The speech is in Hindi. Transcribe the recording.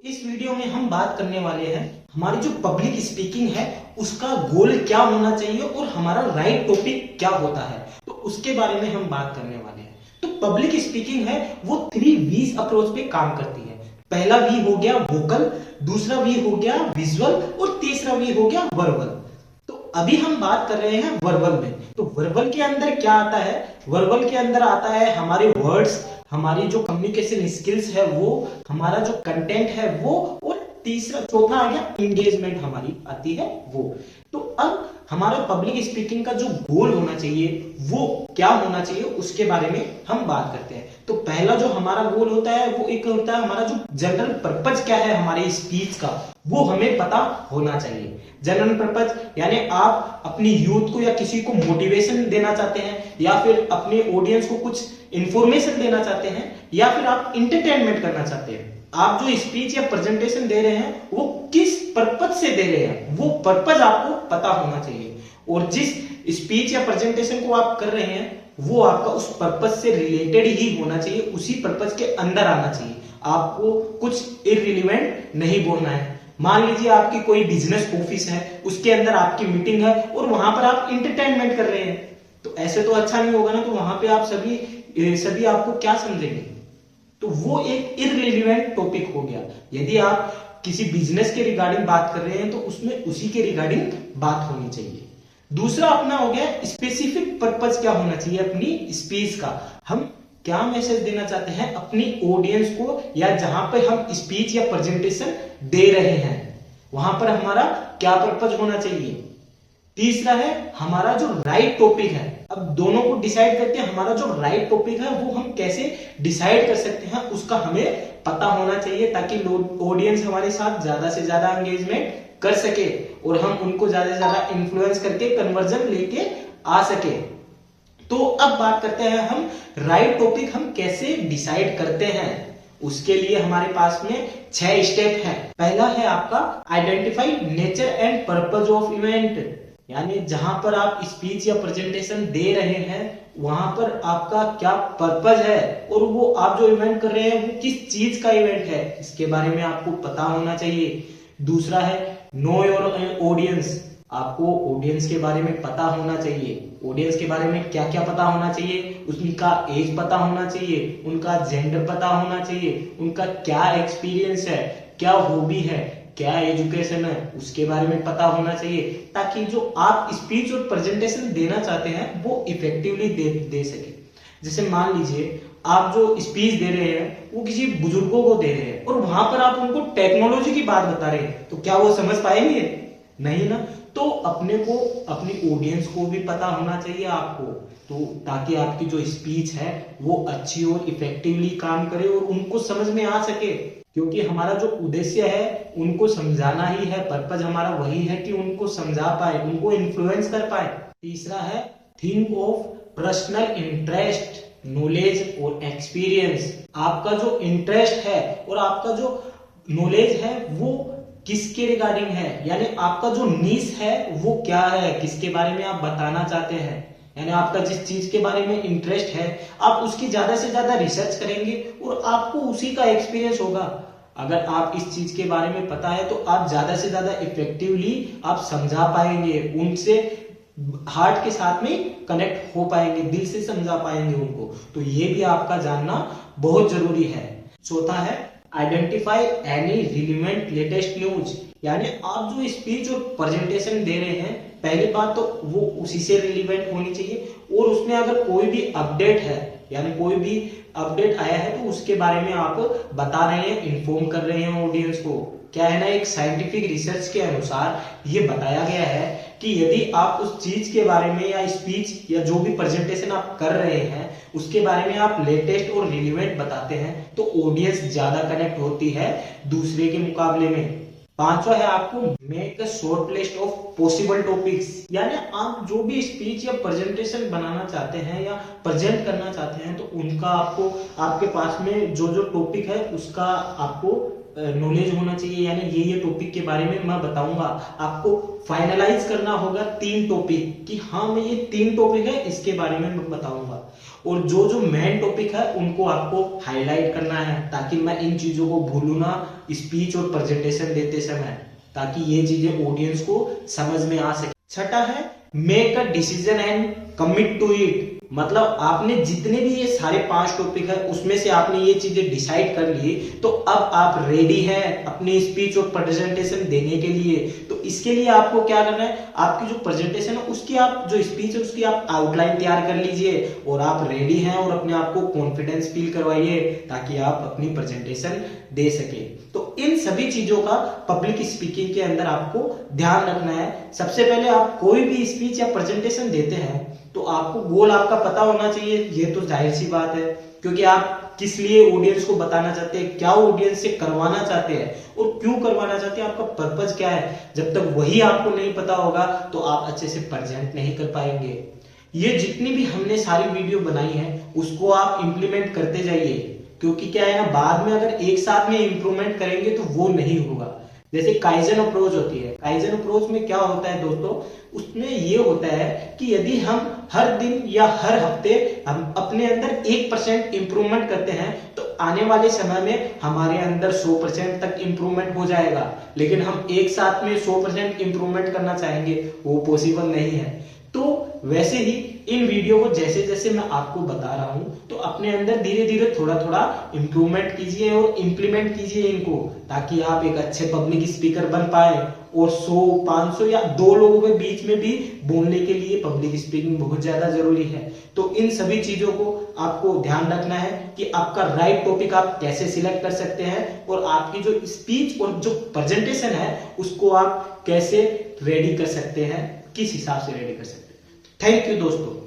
इस वीडियो में हम बात करने वाले हैं हमारी जो पब्लिक स्पीकिंग है उसका गोल क्या होना चाहिए और हमारा राइट टॉपिक क्या होता है, तो उसके बारे में हम बात करने वाले हैं। तो पब्लिक स्पीकिंग है वो 3 V's अप्रोच पे काम करती है। पहला वी हो गया वोकल, दूसरा वी हो गया विजुअल और तीसरा वी हो गया वर्बल। तो अभी हम बात कर रहे हैं वर्बल में। तो वर्बल के अंदर क्या आता है? वर्बल के अंदर आता है हमारे वर्ड्स, हमारी जो कम्युनिकेशन स्किल्स है वो, हमारा जो कंटेंट है वो, और तीसरा चौथा आ गया एंगेजमेंट हमारी आती है वो। तो अब हमारा पब्लिक स्पीकिंग का जो गोल होना चाहिए वो क्या होना चाहिए उसके बारे में हम बात करते हैं। तो पहला जो हमारा गोल होता है वो एक होता है हमारा जो जनरल पर्पज क्या है हमारे स्पीच का, वो हमें पता होना चाहिए। जनरल पर्पज यानी आप अपनी यूथ को या किसी को मोटिवेशन देना चाहते हैं, या फिर अपने ऑडियंस को कुछ इंफॉर्मेशन देना चाहते हैं, या फिर आप इंटरटेनमेंट करना चाहते हैं। आप जो स्पीच या प्रेजेंटेशन दे रहे हैं वो किस पर्पज से दे रहे हैं वो पर्पज आपको पता होना चाहिए। और जिस स्पीच या प्रेजेंटेशन को आप कर रहे हैं वो आपका उस पर्पज से रिलेटेड ही होना चाहिए, उसी पर्पज के अंदर आना चाहिए। आपको कुछ इररिलेवेंट नहीं बोलना है। मान लीजिए आपकी कोई बिजनेस ऑफिस है, उसके अंदर आपकी मीटिंग है और वहां पर आप इंटरटेनमेंट कर रहे हैं, तो ऐसे तो अच्छा नहीं होगा ना। तो वहां पे आप सभी आपको क्या समझेंगे? तो वो एक इररिलेवेंट टॉपिक हो गया। यदि आप किसी बिजनेस के रिगार्डिंग बात कर रहे हैं तो उसमें उसी के रिगार्डिंग बात होनी चाहिए। दूसरा अपना हो गया स्पेसिफिक पर्पज क्या होना चाहिए अपनी स्पीच का। हम क्या मैसेज देना चाहते हैं अपनी ऑडियंस को, या जहां पर हम स्पीच या प्रेजेंटेशन दे रहे हैं वहां पर हमारा क्या पर्पज होना चाहिए। तीसरा है हमारा जो राइट टॉपिक है। अब दोनों को डिसाइड करके हमारा जो राइट टॉपिक है वो हम कैसे डिसाइड कर सकते हैं उसका हमें पता होना चाहिए, ताकि ऑडियंस हमारे साथ ज्यादा से ज्यादा एंगेजमेंट कर सके और हम उनको ज्यादा से ज्यादा इन्फ्लुएंस करके कन्वर्जन लेके आ सके। तो अब बात करते हैं हम राइट टॉपिक हम कैसे डिसाइड करते हैं। उसके लिए हमारे पास में 6 स्टेप है। पहला है आपका identify nature and purpose of event, यानी जहां पर आप स्पीच या प्रेजेंटेशन दे रहे हैं वहां पर आपका क्या पर्पज है और वो आप जो इवेंट कर रहे हैं वो किस चीज का इवेंट है, इसके बारे में आपको पता होना चाहिए। दूसरा है नो योर ऑडियंस, आपको ऑडियंस के बारे में पता होना चाहिए। ऑडियंस के बारे में क्या क्या पता होना चाहिए? उनका एज पता होना चाहिए, उनका जेंडर पता होना चाहिए, उनका क्या एक्सपीरियंस है, क्या हॉबी है, क्या एजुकेशन है, उसके बारे में पता होना चाहिए, ताकि जो आप स्पीच और प्रेजेंटेशन देना चाहते हैं वो इफेक्टिवली दे सके। जैसे मान लीजिए आप जो स्पीच दे रहे हैं वो किसी बुजुर्गों को दे रहे हैं और वहां पर आप उनको टेक्नोलॉजी की बात बता रहे हैं, तो क्या वो समझ पाएंगे? नहीं ना। तो अपने को अपनी ऑडियंस को भी पता होना चाहिए आपको, तो ताकि आपकी जो स्पीच है वो अच्छी और इफेक्टिवली काम करे और उनको समझ में आ सके। क्योंकि हमारा जो उद्देश्य है उनको समझाना ही है, पर्पज हमारा वही है कि उनको समझा पाए, उनको इन्फ्लुएंस कर पाए। तीसरा है think of personal interest, knowledge और एक्सपीरियंस। आपका जो इंटरेस्ट है और आपका जो नॉलेज है वो किसके रिगार्डिंग है, यानी आपका जो नीश है वो क्या है, किसके बारे में आप बताना चाहते हैं। यानी आपका जिस चीज के बारे में इंटरेस्ट है आप उसकी ज्यादा से ज्यादा रिसर्च करेंगे और आपको उसी का एक्सपीरियंस होगा। अगर आप इस चीज के बारे में पता है तो आप ज्यादा से ज्यादा इफेक्टिवली आप समझा पाएंगे, उनसे हार्ट के साथ में कनेक्ट हो पाएंगे, दिल से समझा पाएंगे उनको। तो ये भी आपका जानना बहुत जरूरी है। चौथा है identify any relevant latest news, यानी आप जो स्पीच और प्रेजेंटेशन दे रहे हैं पहली बात तो वो उसी से रिलेवेंट होनी चाहिए, और उसमें अगर कोई भी अपडेट है यानी कोई भी अपडेट आया है तो उसके बारे में आप बता रहे हैं, इन्फॉर्म कर रहे हैं ऑडियंस को। क्या है ना, एक साइंटिफिक रिसर्च के अनुसार ये बताया गया है कि यदि आप उस चीज के बारे में या स्पीच या जो भी प्रेजेंटेशन आप कर रहे हैं उसके बारे में आप लेटेस्ट और रिलेवेंट बताते हैं तो ऑडियंस ज्यादा कनेक्ट होती है दूसरे के मुकाबले में। पांचवा है आपको make a short list of possible topics, यानी आप जो भी स्पीच या प्रेजेंटेशन बनाना चाहते हैं या प्रेजेंट करना चाहते हैं तो उनका आपको आपके पास में जो जो टॉपिक है उसका आपको नॉलेज होना चाहिए। यानी ये टॉपिक के बारे में मैं बताऊंगा, आपको फाइनलाइज करना होगा 3 टॉपिक कि हाँ मैं ये 3 टॉपिक है इसके बारे में मैं बताऊंगा। और जो जो मेन टॉपिक है उनको आपको हाईलाइट करना है, ताकि मैं इन चीजों को भूलूं ना स्पीच और प्रेजेंटेशन देते समय, ताकि ये चीजें ऑडियंस को समझ में आ सके। छठा है make a decision and commit to it. मतलब आपने जितने भी ये सारे 5 टॉपिक है उसमें से आपने ये चीजें डिसाइड कर ली, तो अब आप रेडी हैं अपनी स्पीच और प्रेजेंटेशन देने के लिए। तो इसके लिए आपको क्या करना है, आपकी जो प्रेजेंटेशन है उसकी आप जो स्पीच है उसकी आप आउटलाइन तैयार कर लीजिए और आप रेडी हैं और अपने आप को कॉन्फिडेंस फील करवाइए ताकि आप अपनी प्रेजेंटेशन दे सके। तो इन सभी चीजों का पब्लिक स्पीकिंग के अंदर आपको ध्यान रखना है। सबसे पहले आप कोई भी स्पीच या प्रेजेंटेशन देते हैं तो आपको गोल आपका पता होना चाहिए, ये तो जाहिर सी बात है, क्योंकि आप किस लिए ऑडियंस को बताना चाहते हैं, क्या ऑडियंस से करवाना चाहते हैं और क्यों करवाना चाहते हैं, आपका पर्पज क्या है। जब तक वही आपको नहीं पता होगा तो आप अच्छे से प्रेजेंट नहीं कर पाएंगे। ये जितनी भी हमने सारी वीडियो बनाई है उसको आप इंप्लीमेंट करते जाइए, क्योंकि क्या है ना, बाद में अगर एक साथ में इंप्रूवमेंट करेंगे तो वो नहीं होगा। जैसे काइजन अप्रोच होती है, काइजन अप्रोच में क्या होता है दोस्तों, उसमें ये होता है कि यदि हम हर दिन या हर हफ्ते हम अपने अंदर 1% इंप्रूवमेंट करते हैं तो आने वाले समय में हमारे अंदर 100% तक इंप्रूवमेंट हो जाएगा। लेकिन हम एक साथ में 100% इंप्रूवमेंट करना चाहेंगे, वो पॉसिबल नहीं है। तो वैसे ही इन वीडियो को जैसे जैसे मैं आपको बता रहा हूं तो अपने अंदर धीरे धीरे थोड़ा थोड़ा इंप्रूवमेंट कीजिए और इंप्लीमेंट कीजिए इनको, ताकि आप एक अच्छे पब्लिक स्पीकर बन पाए। और 100, 500 या 2 लोगों के बीच में भी बोलने के लिए पब्लिक स्पीकिंग बहुत ज्यादा जरूरी है। तो इन सभी चीजों को आपको ध्यान रखना है कि आपका राइट टॉपिक आप कैसे सिलेक्ट कर सकते हैं और आपकी जो स्पीच और जो प्रेजेंटेशन है उसको आप कैसे रेडी कर सकते हैं, किस हिसाब से रेडी कर सकते हैं। थैंक यू दोस्तों।